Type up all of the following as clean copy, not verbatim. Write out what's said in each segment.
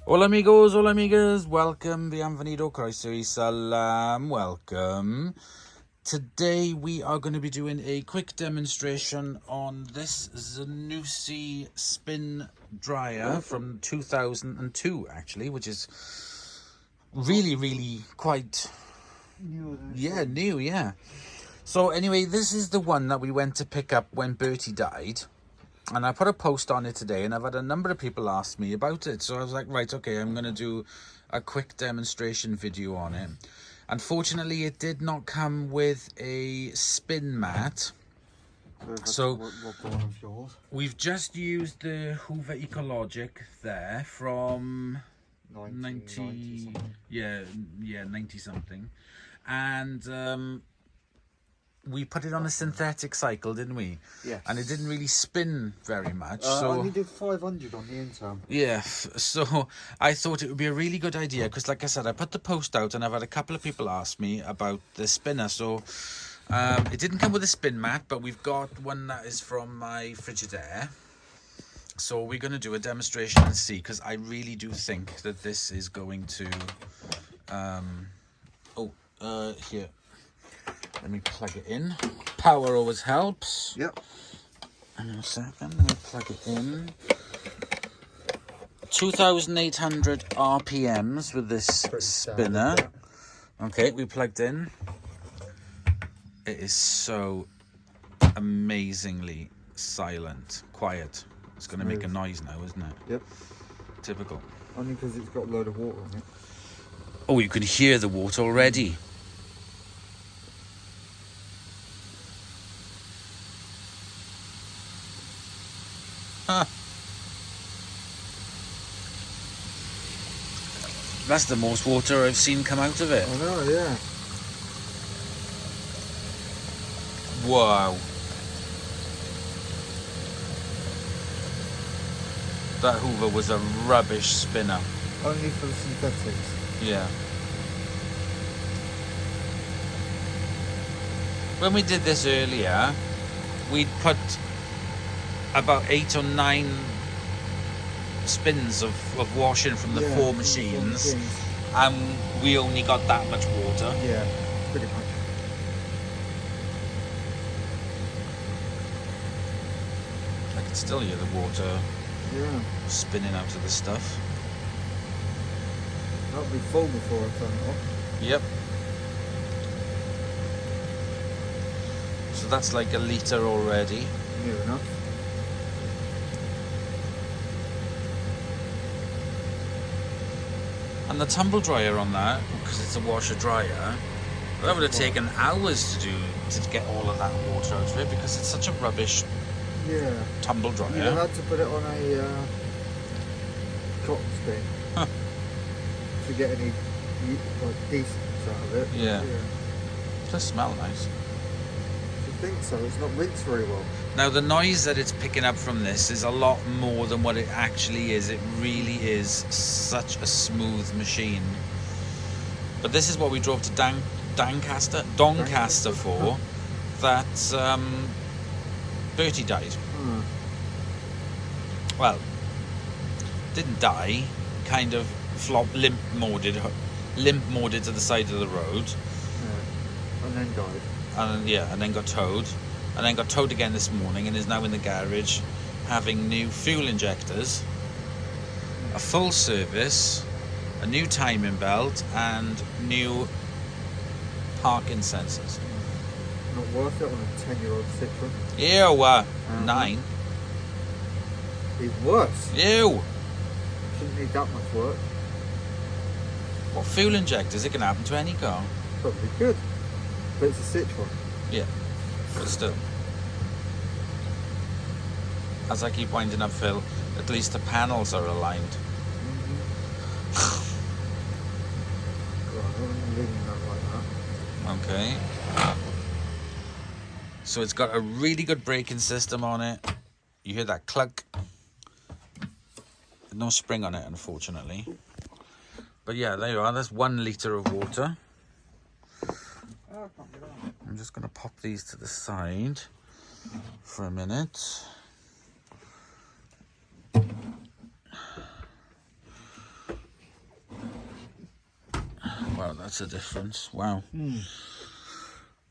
Hola amigos, hola amigas, welcome, bienvenido, croeso y salam, welcome. Today we are going to be doing a quick demonstration on this Zanussi spin dryer from 2002 actually, which is really quite new. Yeah. So anyway, this is the one that we went to pick up when Bertie died. And I put a post on it today, and I've had a number of people ask me about it. So I was like, right, okay, I'm going to do a quick demonstration video on it. Unfortunately, it did not come with a spin mat. So we've just used the Hoover Ecologic there from 90 something. And we put it on a synthetic cycle, didn't we? Yes. And it didn't really spin very much. I So only did 500 on the interim. yeah, so I thought it would be a really good idea because, like I said, I put the post out and I've had a couple of people ask me about the spinner. So it didn't come with a spin mat, but we've got one that is from my Frigidaire. So we're going to do a demonstration and see, because I really do think that this is going to... here. Let me plug it in. Power always helps. Yep. Hang on a second. Let me plug it in. 2,800 RPMs with this spinner. Okay, we plugged in. It is so amazingly silent, quiet. It's going to make a noise now, isn't it? Yep. Typical. Only because it's got a load of water on it. Oh, you can hear the water already. That's the most water I've seen come out of it. I know, yeah. Wow. That Hoover was a rubbish spinner. Only for the synthetics. Yeah. When we did this earlier, we'd put about 8 or 9 spins of washing from the 4 machines, and we only got that much water. Yeah, pretty much. I can still hear the water spinning out of the stuff. That'll be full before I turn it off. Yep. So that's like a litre already. Near enough. And the tumble dryer on that, because it's a washer dryer, that would have taken hours to get all of that water out of it, because it's such a rubbish tumble dryer. You had to put it on a cotton spin to get any decent out of it. Yeah. It does smell nice. I think so. It's not rinsed very well. Now the noise that it's picking up from this is a lot more than what it actually is. It really is such a smooth machine. But this is what we drove to Doncaster for. That Bertie died. Well, didn't die. Kind of limp modded to the side of the road. Yeah. And then died. And then got towed. And then got towed again this morning and is now in the garage having new fuel injectors, a full service, a new timing belt, and new parking sensors. Not worth it on a 10-year-old Citroen. Ew, 9. It's worse. Ew. Shouldn't need that much work. What fuel injectors? It can happen to any car. Probably good. But it's a Citroen. Yeah, but still. As I keep winding up, Phil, at least the panels are aligned. Okay. So it's got a really good braking system on it. You hear that cluck. No spring on it, unfortunately. But yeah, there you are. That's 1 litre of water. I'm just going to pop these to the side for a minute. That's a difference. Wow. Mm.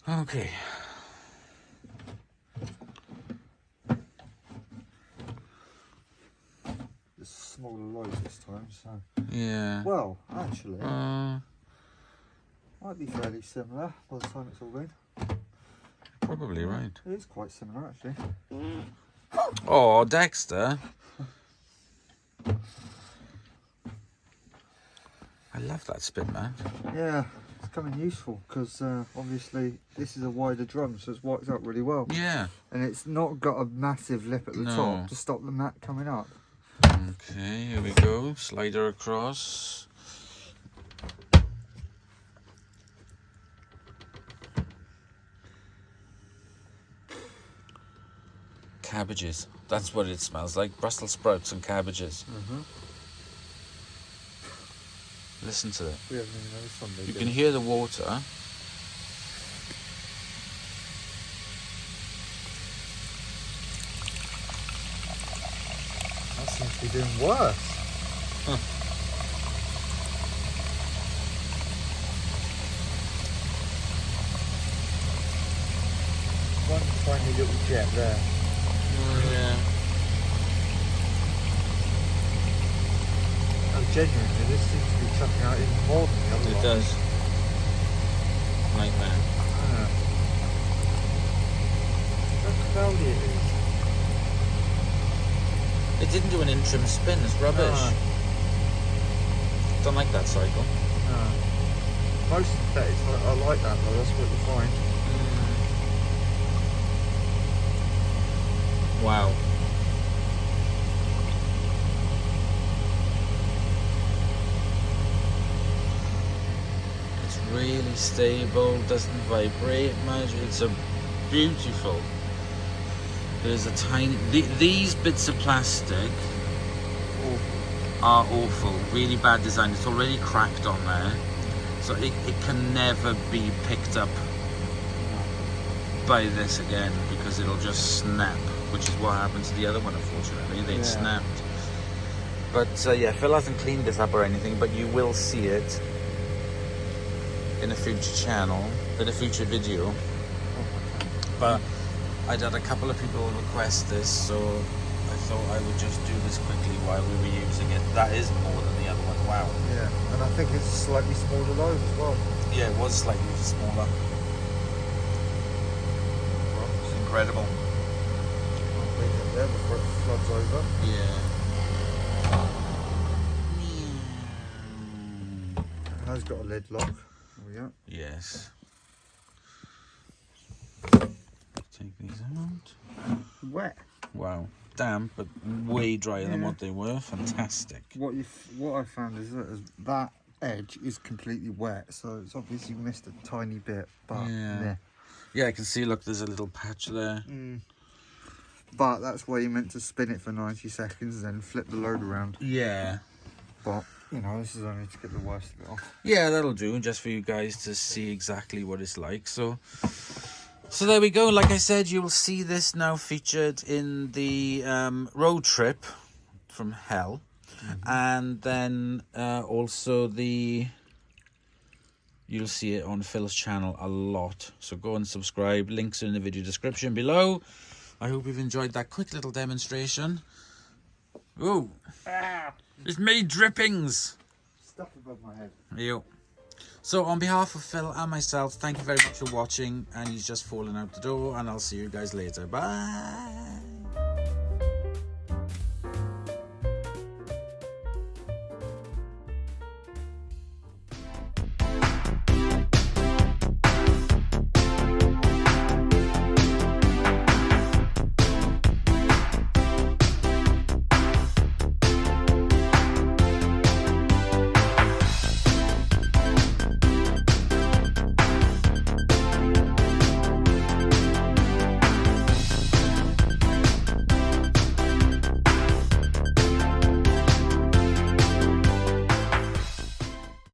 Okay. It's smaller load this time, so. Yeah. Well, actually, might be fairly similar by the time it's all in. Probably right. It is quite similar, actually. Oh, Dexter. I love that spin mat. Yeah, it's coming useful because obviously this is a wider drum, so it's worked out really well. Yeah. And it's not got a massive lip at the No. top to stop the mat coming up. Okay, here we go. Slider across. Cabbages. That's what it smells like. Brussels sprouts and cabbages. Listen to it. We haven't even noticed something. You can hear the water. That seems to be doing worse. One tiny little jet there. Yeah. Oh, genuinely, this seems to be chucking out even more than the other one. It does. Nightmare. Yeah. Look how cloudy it is. It didn't do an interim spin. It's rubbish. No. Don't like that cycle. No. Most synthetics are like that though, that's what you find. Wow. It's really stable, doesn't vibrate much. It's a beautiful. There's a tiny. These bits of plastic are awful. Really bad design. It's already cracked on there, so it can never be picked up by this again because it'll just snap, which is what happened to the other one. Unfortunately, they'd snapped. But yeah, Phil hasn't cleaned this up or anything, but you will see it in a future channel, in a future video. But I'd had a couple of people request this, so I thought I would just do this quickly while we were using it. That is more than the other one. Wow. Yeah, and I think it's a slightly smaller load as well. Yeah, it was slightly smaller. It's incredible. I'll leave it there before it floods over. Yeah. It has got a lid lock. There we go. Yes. Take these out. Wet. Wow. Damp, but way drier than what they were. Fantastic. What I found is that edge is completely wet, so it's obviously missed a tiny bit, but Yeah, I can see, look, there's a little patch there. But that's why you're meant to spin it for 90 seconds and then flip the load around. Yeah. But, you know, this is only to get the worst of it off. Yeah, that'll do, just for you guys to see exactly what it's like. So there we go. Like I said, you will see this now featured in the road trip from hell. And then also you'll see it on Phil's channel a lot. So go and subscribe. Links are in the video description below. I hope you've enjoyed that quick little demonstration. Ooh. It's made drippings. Stuff above my head. Yo. So on behalf of Phil and myself, thank you very much for watching. And he's just fallen out the door. And I'll see you guys later. Bye.